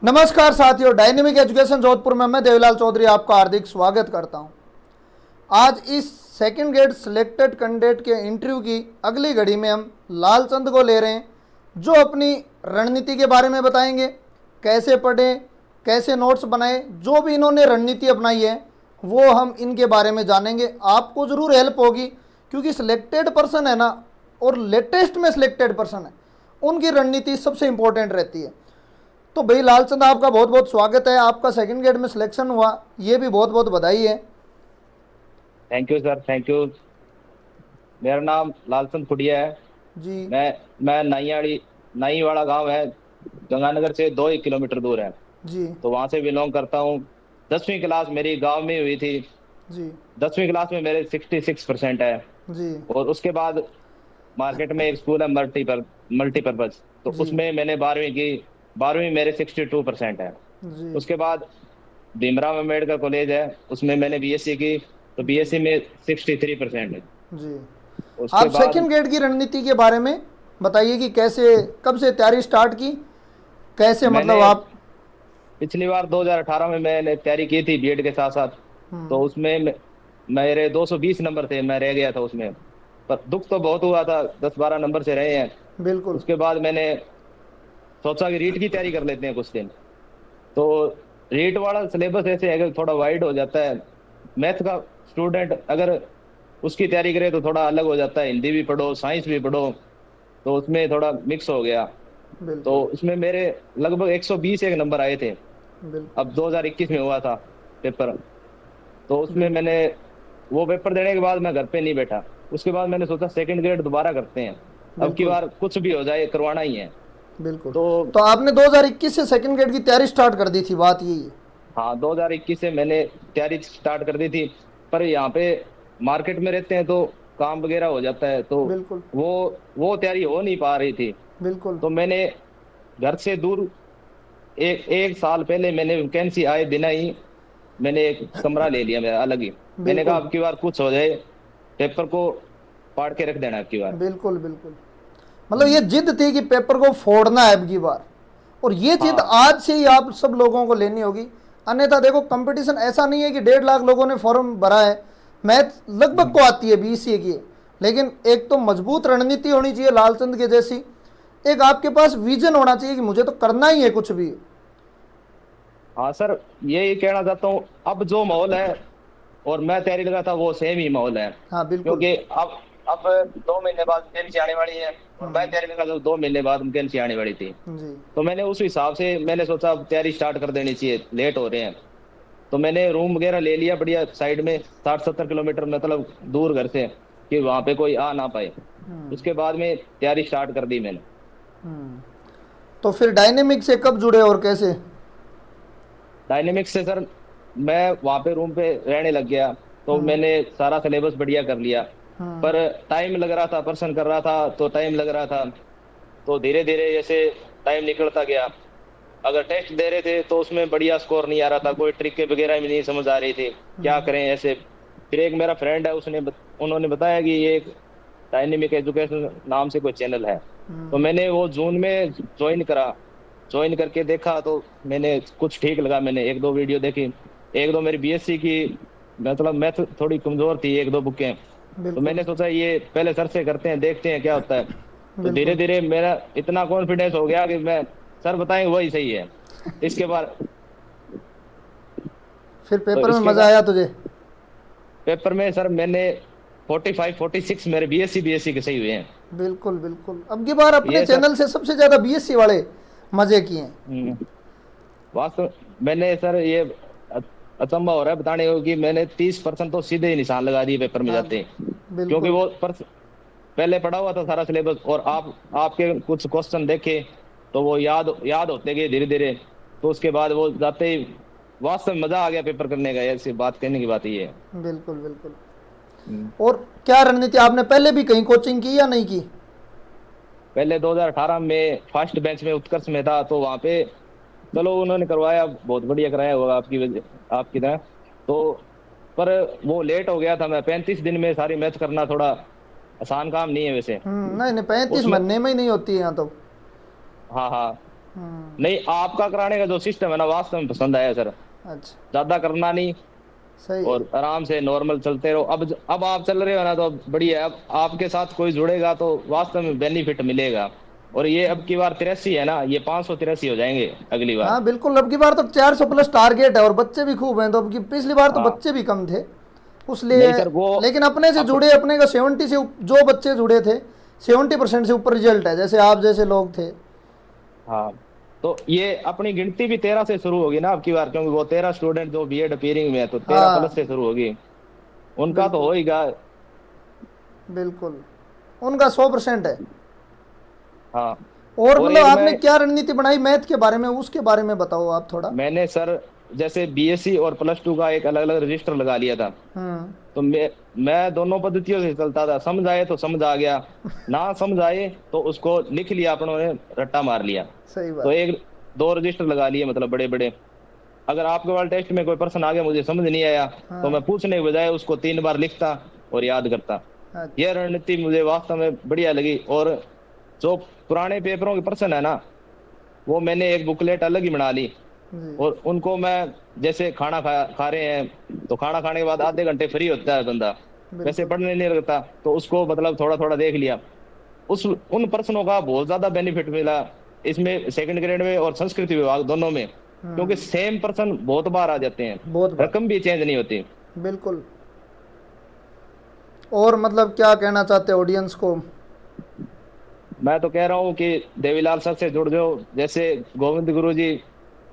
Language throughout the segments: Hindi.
नमस्कार साथियों, डायनेमिक एजुकेशन जोधपुर में मैं देवीलाल चौधरी आपका हार्दिक स्वागत करता हूं। आज इस सेकंड ग्रेड सिलेक्टेड कैंडिडेट के इंटरव्यू की अगली घड़ी में हम लालचंद को ले रहे हैं, जो अपनी रणनीति के बारे में बताएंगे, कैसे पढ़ें, कैसे नोट्स बनाएं, जो भी इन्होंने रणनीति अपनाई है वो हम इनके बारे में जानेंगे। आपको ज़रूर हेल्प होगी, क्योंकि सिलेक्टेड पर्सन है ना, और लेटेस्ट में सिलेक्टेड पर्सन है, उनकी रणनीति सबसे इंपॉर्टेंट रहती है। तो भाई लालचंद, आपका बहुत बहुत स्वागत है। आपका सेकंड ग्रेड में सिलेक्शन हुआ, ये भी बहुत बहुत बधाई है। Thank you sir, thank you. मेरा नाम लालचंद खुडिया है। जी मैं नाई वाला गांव है, गंगानगर से 2 ही किलोमीटर दूर है। जी तो वहां से बिलोंग करता हूँ। 10वीं क्लास मेरी गांव में हुई थी। जी 10वीं क्लास में मेरे 66% है। जी और उसके बाद मार्केट में एक स्कूल है मल्टीपर्पज, तो जी उसमें मैंने 12वीं की। 12वीं मेरे 62% है। जी उसके बाद भीमराव अम्बेडकर कॉलेज है, उसमें मैंने बीएससी की, तो जी बीएससी में 63% है। जी उसके आप बाद सेकंड ग्रेड की रणनीति के बारे में बताइए कि कैसे, कब से तैयारी स्टार्ट की, कैसे मतलब मैंने आप। पिछली बार 2018 में मैंने तैयारी की थी बीएड के साथ साथ। तो हम्म, उसमें मेरे 220 नंबर थे, मैं रह गया था उसमें। पर दुख तो बहुत हुआ था, 10-12 नंबर से रहे हैं। बिल्कुल उसके बाद मैंने सोचा कि रीट की तैयारी कर लेते हैं कुछ दिन। तो रीट वाला सिलेबस ऐसे है कि थोड़ा वाइड हो जाता है। मैथ का स्टूडेंट अगर उसकी तैयारी करे तो थोड़ा अलग हो जाता है, हिंदी भी पढ़ो साइंस भी पढ़ो, तो उसमें थोड़ा मिक्स हो गया। तो बिल्कुल उसमें मेरे लगभग 120 एक नंबर आए थे। बिल्कुल अब 2021 में हुआ था पेपर। तो उसमें बिल्कुल मैंने वो पेपर देने के बाद मैं घर पे नहीं बैठा। उसके बाद मैंने सोचा सेकंड ग्रेड दोबारा करते हैं, अब की बिल्कुल बार कुछ भी हो जाए करवाना ही है। बिल्कुल। तो तो आपने 2021 से सेकंड ग्रेड की तैयारी स्टार्ट कर दी थी, बात यही है। हाँ, 2021 से मैंने तैयारी स्टार्ट कर दी थी। पर यहाँ पे मार्केट में रहते हैं तो काम वगैरह हो जाता है, तो बिल्कुल वो वो तैयारी हो नहीं पा रही थी। बिल्कुल तो मैंने घर से दूर एक एक साल पहले मैंने वैकेंसी आए बिना ही मैंने एक कमरा ले लिया मेरा अलग ही। मैंने कहा बिल्कुल अब की बार कुछ हो जाए, पेपर को फाड़ के रख देना अब की बार। बिल्कुल बिल्कुल। मतलब ये हम्म, जिद थी कि पेपर को फोड़ना है अब की बार, और ये जिद हाँ। आज से ही आप सब लोगों को लेनी होगी। अन्यथा देखो, कंपटीशन ऐसा नहीं है कि 1.5 लाख लोगों ने फॉर्म भरा है, मैथ लगभग को हम्म, आती है बीसीए की, लेकिन एक तो मजबूत रणनीति होनी चाहिए लालचंद के जैसी। एक आपके पास विजन होना चाहिए कि मुझे तो करना ही है कुछ भी। हाँ सर, यही कहना चाहता हूँ। अब जो माहौल है और मैं तैयारी लगा था वो सेम ही माहौल है। हाँ बिल्कुल। क्योंकि अब 2 महीने बाद वैकेंसी आने वाली है, और मैं तैयारी लगा था 2 महीने बाद वैकेंसी आने वाली थी। जी तो मैंने उस हिसाब से मैंने सोचा अब तैयारी स्टार्ट कर देनी चाहिए, लेट हो रहे हैं। तो मैंने रूम वगैरह ले लिया बढ़िया साइड में, 60-70 किलोमीटर मतलब दूर घर से, कि वहां पे कोई आ ना पाए। उसके बाद में तैयारी स्टार्ट कर दी मैंने। तो फिर डायनेमिक से कब जुड़े और कैसे। डायनेमिक्स से सर मैं वहां पे रूम पे रहने लग गया, तो मैंने सारा सिलेबस बढ़िया कर लिया। पर टाइम लग रहा था, पर्सन कर रहा था तो टाइम लग रहा था। तो धीरे धीरे जैसे टाइम निकलता गया, अगर टेस्ट दे रहे थे तो उसमें बढ़िया स्कोर नहीं आ रहा था, कोई ट्रिक वगैरह भी नहीं समझ आ रही थी क्या करें ऐसे। फिर एक मेरा फ्रेंड है, उन्होंने बताया कि ये एक डायनेमिक एजुकेशन नाम से कोई चैनल है। तो मैंने वो जून में ज्वाइन करा। ज्वाइन करके देखा तो मैंने कुछ ठीक लगा, मैंने एक दो वीडियो देखी। एक दो मेरी बीएससी की मतलब मैथ थोड़ी कमजोर थी, एक दो बुकें। तो बिल्कुल मैंने सोचा ये पहले सर से करते हैं, देखते हैं क्या होता है। तो धीरे बिल्कुल। धीरे मेरा इतना कॉन्फिडेंस हो गया कि मैं सर बताएंगे वही सही है। इसके बाद फिर तो पेपर में इसके मज़ा बाद आया तुझे। पेपर में सर मैंने 45-46 मेरे बीएससी के सही हुए हैं। बिल्कुल बिल्कुल। अब की बार अपने ये सर चैनल से सबसे ज़्यादा बीएससी वाले मज़े किए हैं। हम्म, वास्तव मैंने सर ये अचंभा हो रहा है बताने को कि मैंने 30% तो सीधे ही निशान लगा दिए पेपर में हाँ जाते। क्योंकि बिल्कुल वो पहले पढ़ा हुआ था सारा सिलेबस, और आपके कुछ क्वेश्चन देखे तो वो याद याद होते गए धीरे धीरे। तो उसके बाद वो जाते ही वास्तव में मजा आ गया पेपर करने का। ऐसी बात कहने की बात ये है। बिल्कुल बिल्कुल। हम्म। और क्या रणनीति, आपने पहले भी कहीं कोचिंग की या नहीं की। पहले 2018 में फर्स्ट बेंच में उत्कर्ष में था, तो वहां पे चलो उन्होंने करवाया, बहुत बढ़िया कराया होगा आपकी वजह आपकी तरह। तो पर वो लेट हो गया था। मैं 35 दिन में सारी मैथ करना थोड़ा आसान काम नहीं है वैसे नहीं नहीं, 35 उसमें। महीने में ही नहीं होती है यहाँ तो। हाँ हाँ। नहीं, आपका कराने का जो सिस्टम है ना, वास्तव में पसंद आया सर। अच्छा। ज्यादा करना नहीं सही है। और आराम से नॉर्मल चलते रहो। अब आप चल रहे हो ना, तो बढ़िया है। अब आपके साथ कोई जुड़ेगा तो वास्तव में बेनिफिट मिलेगा। और ये अब की बार 83 है ना, ये 583 हो जाएंगे अगली बार। हाँ बिल्कुल, अब की बार तो 400 प्लस टारगेट है और बच्चे भी खूब हैं, तो अब की पिछली बार तो हाँ। बच्चे भी कम थे उसलिए। नहीं सर, वो लेकिन अपने से अप जुड़े, अपने का 70 से जो बच्चे जुड़े थे 70% से ऊपर रिजल्ट है, जैसे आप जैसे लोग थे। हाँ, तो ये अपनी गिनती भी 13 से शुरू होगी ना अब की बार, क्योंकि वो 13 स्टूडेंट जो बीएड अपीयरिंग में है, तो 13 प्लस हाँ से शुरू होगी। उनका तो बिल्कुल होएगा। बिल्कुल, उनका 100% है। हाँ। और और मतलब एक मैं आपने क्या रणनीति बनाई मैथ के बारे में, उसके बारे में बताओ आप थोड़ा। मैंने सर जैसे बीएससी और प्लस 2 का एक अलग अलग रजिस्टर लगा लिया था। हम्म। तो मैं दोनों पद्धतियों से चलता था। समझ आए तो समझ आ गया, ना समझ आए तो उसको लिख लिया अपनों ने, रट्टा मार लिया। सही तो बात। एक दो रजिस्टर लगा लिए, मतलब बड़े बड़े। अगर आपके वाले टेस्ट में कोई प्रश्न आ गया, मुझे समझ नहीं आया, तो मैं हाँ। पूछने के बजाय उसको 3 बार लिखता और याद करता। यह अच्छा। रणनीति मुझे वास्तव में बढ़िया लगी। और जो पुराने पेपरों के प्रश्न है ना, वो मैंने एक बुकलेट अलग ही बना ली। जी। और उनको मैं, जैसे खाना खा रहे हैं, तो खाना खाने के बाद आधे घंटे फ्री होता है बंदा, वैसे बिल्कुल। पढ़ने नहीं लगता, तो उसको मतलब थोड़ा थोड़ा देख लिया। उस उन प्रश्नों का बहुत ज्यादा बेनिफिट मिला इसमें, सेकंड ग्रेड में और संस्कृति विभाग दोनों में, क्योंकि सेम प्रश्न बहुत बार आ जाते हैं, बहुत बात। रकम भी चेंज नहीं होती। बिल्कुल। और मतलब क्या कहना चाहते हैं ऑडियंस को। मैं तो कह रहा हूँ कि देवीलाल सर से जुड़ जाओ। जैसे गोविंद गुरु जी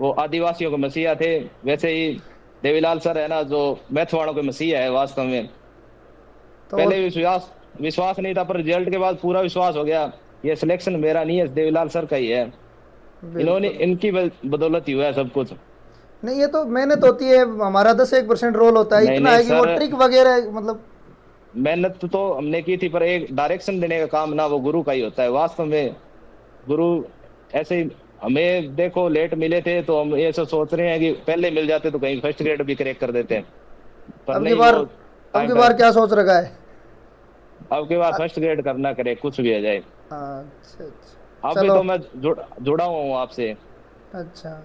वो आदिवासियों के मसीहा थे, वैसे ही देवीलाल सर है ना, जो मैथ वालों के मसीहा है वास्तव में। तो और पहले विश्वास विश्वास नहीं था, पर रिजल्ट के बाद पूरा विश्वास हो गया। ये सिलेक्शन मेरा नहीं है, देवीलाल सर का ही है। इन्होंने, बिल्कुल। इनकी बदौलत ही हुआ है सब कुछ। नहीं ये तो मेहनत होती है, हमारा 10-1% रोल होता है, नहीं इतना नहीं है कि वो सर, ट्रिक वगैरह मतलब। मेहनत तो हमने की थी, पर एक डायरेक्शन देने का काम ना वो गुरु का ही होता है वास्तव में। गुरु ऐसे ही, हमें देखो लेट मिले थे तो हम ये सब सोच रहे हैं कि पहले मिल जाते तो कहीं फर्स्ट ग्रेड भी क्रैक कर देते हैं, पर अब की नहीं, बार, वो अब टाइम की पे। बार क्या सोच रखा है। अब के बाद फर्स्ट ग्रेड करना, करे कुछ भी हो जाए। अच्छा अच्छा। अभी चलो। तो मैं जुड़ा हुआ हूँ आपसे। अच्छा।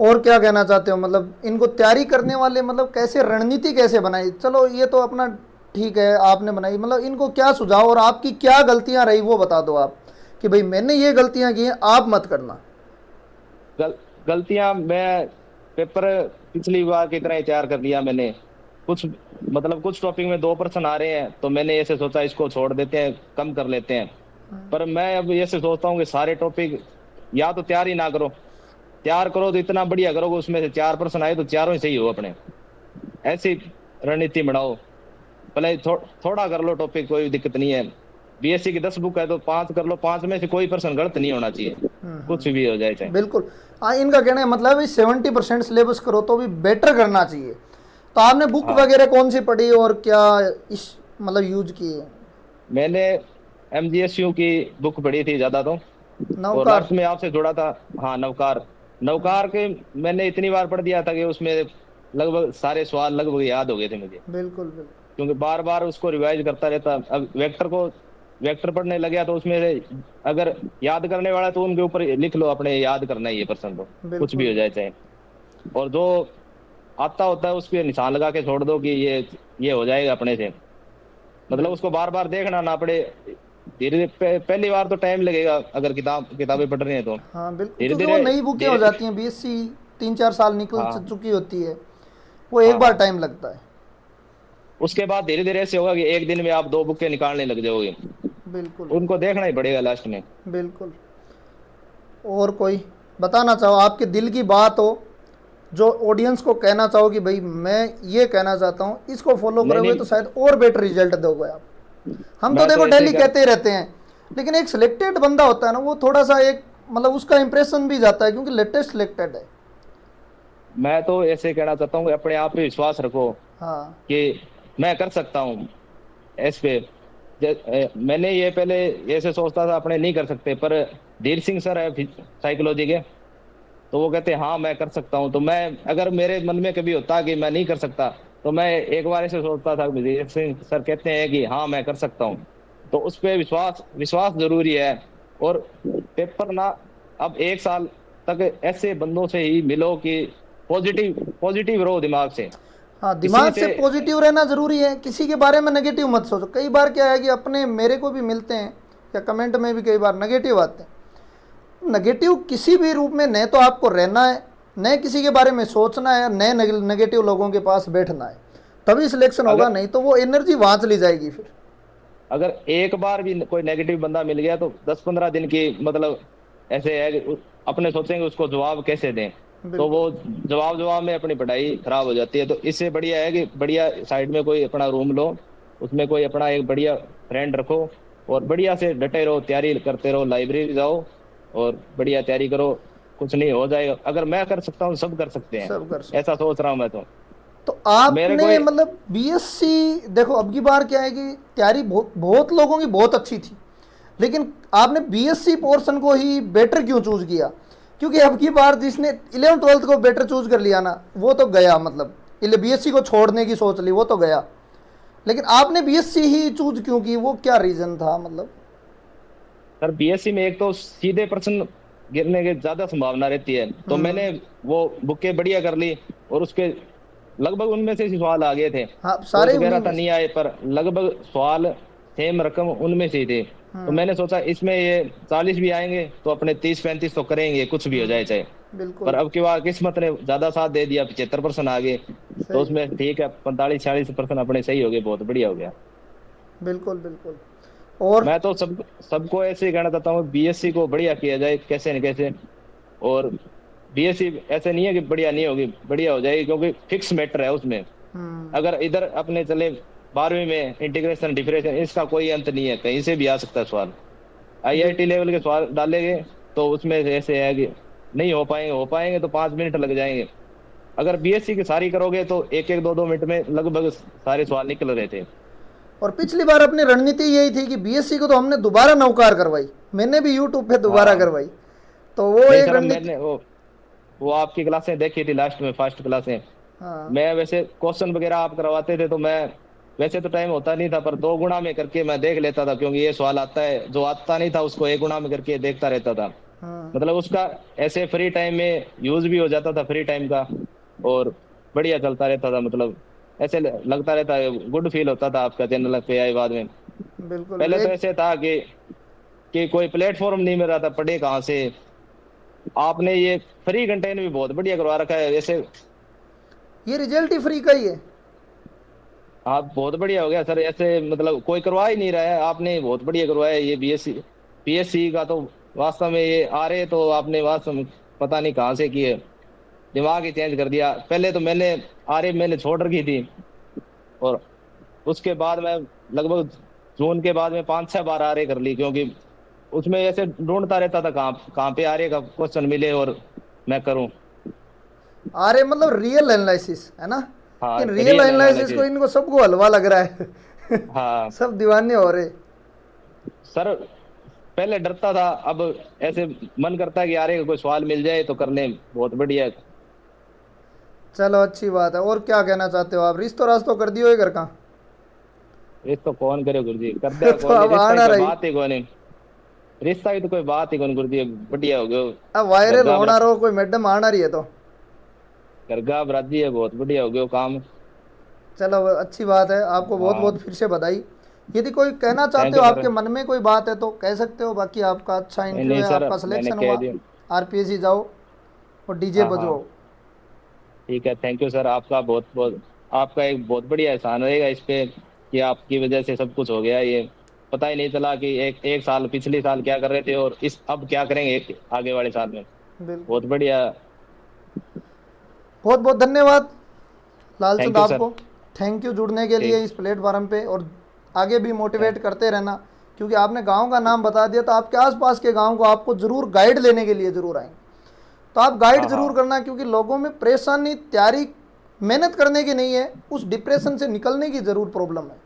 और क्या कहना चाहते हो, मतलब इनको तैयारी करने वाले मतलब कैसे रणनीति कैसे बनाई, चलो ये तो अपना ठीक है आपने बनाई, मतलब इनको क्या सुझाव और आपकी क्या गलतियां रही वो बता दो आप, कि भाई मैंने ये गलतियां की हैं आप मत करना। गल, गलतियां, मैं पेपर पिछली बार की तरह ही तैयार कर लिया मैंने। कुछ मतलब कुछ टॉपिक में 2% आ रहे हैं, तो मैंने ऐसे सोचा इसको छोड़ देते हैं, कम कर लेते हैं। पर मैं अब ऐसे सोचता हूँ कि सारे टॉपिक या तो तैयार ही ना करो, तैयार करो तो इतना बढ़िया करोगे उसमें से 4% आए तो चारों ही सही हो अपने। ऐसी रणनीति बनाओ। भले थोड़ा कर लो टॉपिक, कोई दिक्कत नहीं है। बीएससी की 10 बुक है तो 5 कर लो, 5 में से कोई पर्सन गलत नहीं होना चाहिए, कुछ भी हो जाए चाहे। बिल्कुल। हाँ इनका कहना है मतलब 70% सिलेबस करो तो भी बेटर करना चाहिए। तो आपने बुक हाँ, वगैरह कौन सी पढ़ी और क्या इस मतलब यूज किए। मैंने एमजीएसयू की बुक पढ़ी थी ज्यादा तो, और नौकार। लास्ट में आपसे जुड़ा था। हाँ, नवकार। नवकार के मैंने इतनी बार पढ़ दिया था कि उसमें लगभग सारे सवाल लगभग याद हो गए थे मुझे, बिल्कुल बिल्कुल। क्योंकि बार बार उसको रिवाइज करता रहता। अब वेक्टर पढ़ने लग गया, तो उसमें से अगर याद करने वाला है तो उनके ऊपर लिख लो अपने, याद करना ही है पर्सन को, कुछ भी बिल्कुल हो जाए चाहे। और जो आता होता है उस पर निशान लगा के छोड़ दो कि ये हो जाएगा अपने से। मतलब उसको बिल्कुल। बार बार देखना ना पड़े। धीरे धीरे पहली बार तो टाइम लगेगा, अगर किताबें पढ़ रहे हैं तो हाँ बिल्कुल, धीरे क्योंकि वो धीरे नई बुकें हो धीरे। जाती हैं, बीएससी 3-4 साल निकल हाँ चुकी होती है, वो एक हाँ बार हाँ। टाइम लगता है। उसके बाद धीरे धीरे ऐसे होगा कि एक दिन में आप 2 बुकें निकालने लग जाओगे। बिल्कुल उनको देखना ही पड़ेगा लास्ट में। बिल्कुल। और कोई बताना चाहो आपके दिल की बात हो, जो ऑडियंस को कहना चाहो कि भाई मैं ये कहना चाहता हूँ, इसको फॉलो नहीं करोगे नहीं, तो शायद और बेटर रिजल्ट दोगे आप। हम तो मैं तो देखो ऐसे ही डेली कर। कहते ही रहते हैं, लेकिन एक सिलेक्टेड बंदा होता है ना, वो थोड़ा सा एक मतलब उसका इंप्रेशन भी जाता है क्योंकि लेटेस्ट सिलेक्टेड है। मैं तो ऐसे कहना चाहता हूँ कि अपने आप पे विश्वास रखो हाँ। कि मैं कर सकता हूँ। इस पे मैंने ये पहले ऐसे सोचता था अपने नहीं कर सकते, पर धीर सिंह सर है साइकोलॉजी के, तो वो कहते हैं हाँ मैं कर सकता हूँ। तो मैं, अगर मेरे मन में कभी होता कि मैं नहीं कर सकता, तो मैं एक बार ऐसे सोचता था कि धीर सिंह सर कहते हैं कि हाँ मैं कर सकता हूँ। तो उस पे विश्वास विश्वास जरूरी है। और पेपर ना अब 1 साल तक ऐसे बंदों से ही मिलो कि पॉजिटिव पॉजिटिव रहो दिमाग से। हाँ, किसी दिमाग से से पॉजिटिव रहना ज़रूरी है, किसी के बारे में नेगेटिव मत सोचो। कई बार क्या है कि अपने मेरे को भी मिलते हैं या कमेंट में भी कई बार नेगेटिव आते हैं। नेगेटिव किसी भी रूप में न तो आपको रहना है, न किसी के बारे में सोचना है, न नेगेटिव लोगों के पास बैठना है, तभी सिलेक्शन होगा, अगर नहीं तो वो एनर्जी वहाँ चली जाएगी फिर। अगर एक बार भी कोई नेगेटिव बंदा मिल गया तो 10-15 दिन की मतलब ऐसे है कि अपने सोचेंगे उसको जवाब कैसे दें, तो बिल्कुल। वो जवाब जवाब में अपनी पढ़ाई खराब हो जाती है। तो इससे बढ़िया है कि बढ़िया साइड में कोई अपना रूम लो, उसमें कोई अपना एक बढ़िया फ्रेंड रखो और बढ़िया से डटे रहो, तैयारी करते रहो, लाइब्रेरी जाओ और बढ़िया तैयारी करो। कुछ नहीं हो जाएगा, अगर मैं कर सकता हूँ सब कर सकते हैं, सब कर सकते ऐसा हैं। सोच रहा हूँ मैं तो। तो मेरे आपने कोई मतलब बीएससी, देखो अब की बार क्या है कि तैयारी बहुत बहुत लोगों की बहुत अच्छी थी, लेकिन आपने बीएससी पोर्शन को ही बेटर क्यों चूज किया? क्योंकि अब की बार जिसने 11th 12th को बेटर चूज कर लिया ना, वो तो गया, मतलब बीएससी को छोड़ने की सोच ली, वो तो गया। लेकिन आपने बीएससी ही चूज क्यों की, वो क्या रीजन था मतलब? सर बीएससी में एक तो सीधे प्रश्न गिरने की ज्यादा संभावना रहती है, तो हम्म। मैंने वो बुकें बढ़िया कर ली और उसके लगभग उनमें से ही सवाल आ गए थे। हाँ, कोई सारे तो कह उन्हीं रहा था में से। नहीं आए, पर लगभग सवाल सेम रकम उनमें से ही थे। तो हम्म। मैंने सोचा इसमें ये 40 भी आएंगे तो अपने 30-35 तो करेंगे, कुछ भी हो जाए चाहे। पर बिल्कुल। अब की बार किस्मत ने ज्यादा साथ दे दिया, 75% आ गए। तो सही है। उसमें ठीक है, 45-46% अपने सही हो गए, बहुत बढ़िया हो गया। बिल्कुल बिल्कुल। और मैं तो सबको ऐसे ही कहना चाहता हूँ, बीएससी को बढ़िया किया जाए कैसे न कैसे। और बीएससी ऐसे नहीं है कि बढ़िया नहीं होगी, बढ़िया हो जाएगी, क्योंकि फिक्स मैटर है उसमें। हम्म। अगर इधर अपने चले 12वीं में इंटीग्रेशन डिफरेंशियल, इसका कोई अंत नहीं है, कहीं से भी आ सकता है सवाल। आईआईटी बिल्कुल। लेवल के सवाल डालेंगे तो उसमें से ऐसे है कि नहीं हो पाएंगे तो 5 मिनट लग जाएंगे। अगर बीएससी की सारी करोगे तो एक एक 2-2 मिनट में लगभग सारे सवाल निकल रहे थे। और पिछली बार अपनी रणनीति यही थी कि बीएससी को तो हमने दोबारा नौकार करवाई, मैंने भी यूट्यूब पे दोबारा हाँ। करवाई, तो वो नहीं एक सर, अब रणनीति। मैंने वो आपकी क्लासें देखी थी लास्ट में, फर्स्ट क्लासें। हाँ। मैं वैसे क्वेश्चन वगैरह आप करवाते थे तो मैं वैसे तो टाइम होता नहीं था, पर 2 गुना में करके मैं देख लेता था, क्योंकि ये सवाल आता है जो आता नहीं था उसको 1 गुना में करके देखता रहता था। हाँ। मतलब उसका ऐसे फ्री टाइम में यूज भी हो जाता था फ्री टाइम का, और बढ़िया चलता रहता था। मतलब ऐसे लगता रहता है, गुड फील होता था आपका चैनल पे आए बाद में। बिल्कुल पहले तो एक। ऐसे था कि कोई प्लेटफॉर्म नहीं मिल रहा था, पढ़े कहाँ से। आपने ये फ्री कंटेंट भी बहुत बढ़िया करवा रखा है जैसे। ये रिजल्ट ही फ्री का ही है। आप बहुत बढ़िया हो गया सर, ऐसे मतलब कोई करवा ही नहीं रहा है, आपने बहुत बढ़िया करवाया है ये बीएससी। बीएससी का तो वास्तव में ये आ रहे तो आपने वास्तव में पता नहीं कहाँ से किए, दिमाग ही चेंज कर दिया। पहले तो मैंने आरे मैंने छोड़ रखी थी, और उसके बाद मैं लगभग जून के बाद में 5-6 बार आरे कर ली, क्योंकि उसमें ऐसे ढूंढता रहता था कहाँ कहाँ पे आरे का क्वेश्चन मिले और मैं करूँ। आ रहे मतलब रियल एनालिसिस है ना? हाँ, इन रियल रियल एनालिसिस को एनालिसिस। इनको सबको हलवा लग रहा है। हाँ सब दीवाने हो रहे। सर, पहले डरता था, अब ऐसे मन करता है कि यार ये कोई सवाल मिल जाए तो कर लें, बहुत बढ़िया है। चलो अच्छी बात है। और क्या कहना चाहते हो आप? रिश्तो रास्तो कर दियो ये घर का? रिश्ता तो कौन करे गुरु जी, कर दिया तो कौन नहीं, अब रिश्ता की आना कोई रही। बात ही कौन नहीं। रिश्ता की तो कोई बात ही कौन गुरु जी, बढ़िया हो गयो। अब वायरल दरगाह होना रहो, कोई मैडम आना रही है तो। दरगाह बराजी है, बहुत बढ़िया हो गयो काम। चलो अच्छी बात है, आपको बहुत हाँ, बहुत फिर से बधाई। यदि कोई कहना थैंक चाहते हो, यू सर। आपके मन में कोई बात है तो कह सकते हो, बाकी आपका अच्छा नहीं इंटरव्यू नहीं है, सर, आपका मैंने सिलेक्शन कह हुआ। दिया। आरपीएससी जाओ और डीजे हाँ हाँ, बजवाओ। ठीक है, थैंक यू सर, आपका बहुत बहुत, आपका एक बहुत बढ़िया एहसान रहेगा इस पे कि आपकी वजह से सब कुछ हो गया। ये पता ही नहीं चला कि एक एक साल पिछले साल क्या कर रहे थे और इस अब क्या करेंगे आगे वाले साल में। बिल्कुल। बहुत बढ़िया। बहुत बहुत धन्यवाद लालचंद थैंक यू सर। आपको। थैंक यू जुड़ने के लिए ठीक। इस प्लेटफॉर्म पे, और आगे भी थैंक मोटिवेट करते रहना। क्योंकि आपने गांव का नाम बता दिया, तो आपके आसपास के गांव को आपको ज़रूर गाइड लेने के लिए ज़रूर आएंगे। तो आप गाइड हाँ ज़रूर हाँ, करना, क्योंकि लोगों में परेशानी तैयारी मेहनत करने की नहीं है, उस डिप्रेशन से निकलने की ज़रूर प्रॉब्लम है।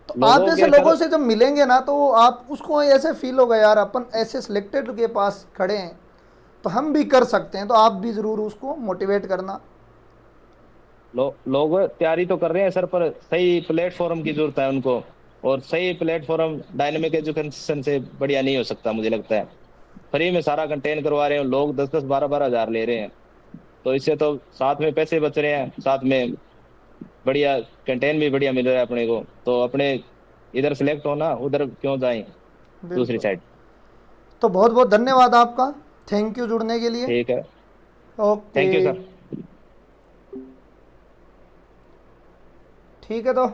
तो आप लोगों जैसे के सर। लोगों से जब मिलेंगे ना, तो आप उसको ऐसे फील होगा, यार अपन ऐसे सिलेक्टेड के पास खड़े हैं तो हम भी कर सकते हैं। तो आप भी ज़रूर उसको मोटिवेट करना। लोग तैयारी तो कर रहे हैं सर, पर सही प्लेटफॉर्म की जरूरत है उनको। और सही प्लेटफॉर्म डायनेमिक एजुकेशन से बढ़िया नहीं हो सकता मुझे लगता है। फ्री में सारा कंटेन करवा रहे हैं, लोग 10-10 12-12 हज़ार ले रहे हैं। तो इससे तो साथ में पैसे बच रहे हैं, साथ में बढ़िया कंटेन भी बढ़िया मिल रहा है अपने को। तो अपने इधर सिलेक्ट होना, उधर क्यों जाएं दूसरी बिल्कुल। साइड। तो बहुत बहुत धन्यवाद आपका, थैंक यू जुड़ने के लिए। ठीक है, ओके। Thank you sir. ठीक है, तो